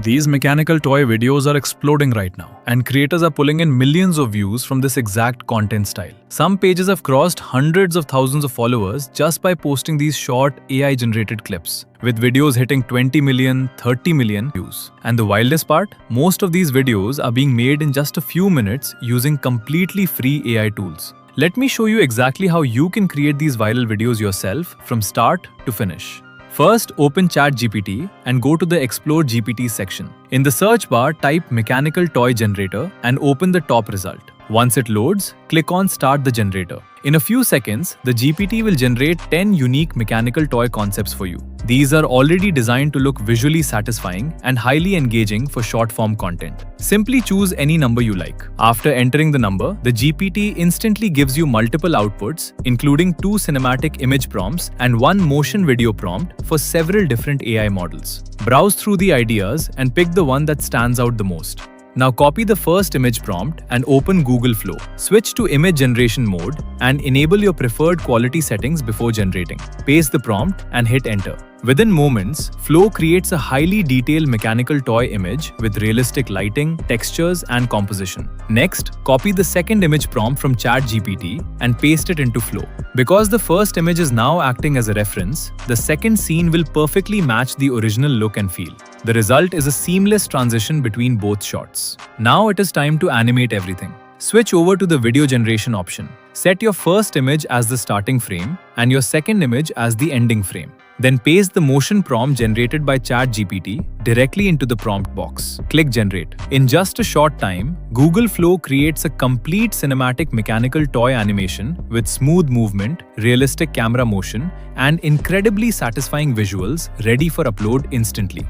These mechanical toy videos are exploding right now, and creators are pulling in millions of views from this exact content style. Some pages have crossed hundreds of thousands of followers just by posting these short AI-generated clips, with videos hitting 20 million, 30 million views. And the wildest part? Most of these videos are being made in just a few minutes using completely free AI tools. Let me show you exactly how you can create these viral videos yourself from start to finish. First, open ChatGPT and go to the Explore GPT section. In the search bar, type Mechanical Toy Generator and open the top result. Once it loads, click on Start the Generator. In a few seconds, the GPT will generate 10 unique mechanical toy concepts for you. These are already designed to look visually satisfying and highly engaging for short-form content. Simply choose any number you like. After entering the number, the GPT instantly gives you multiple outputs, including 2 cinematic image prompts and 1 motion video prompt for several different AI models. Browse through the ideas and pick the one that stands out the most. Now copy the first image prompt and open Google Flow. Switch to image generation mode and enable your preferred quality settings before generating. Paste the prompt and hit enter. Within moments, Flow creates a highly detailed mechanical toy image with realistic lighting, textures, and composition. Next, copy the second image prompt from ChatGPT and paste it into Flow. Because the first image is now acting as a reference, the second scene will perfectly match the original look and feel. The result is a seamless transition between both shots. Now it is time to animate everything. Switch over to the video generation option. Set your first image as the starting frame and your second image as the ending frame. Then paste the motion prompt generated by ChatGPT directly into the prompt box. Click Generate. In just a short time, Google Flow creates a complete cinematic mechanical toy animation with smooth movement, realistic camera motion, and incredibly satisfying visuals ready for upload instantly.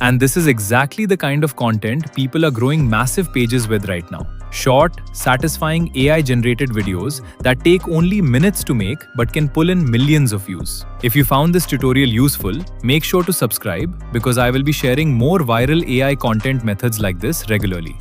And this is exactly the kind of content people are growing massive pages with right now. Short, satisfying AI-generated videos that take only minutes to make but can pull in millions of views. If you found this tutorial useful, make sure to subscribe because I will be sharing more viral AI content methods like this regularly.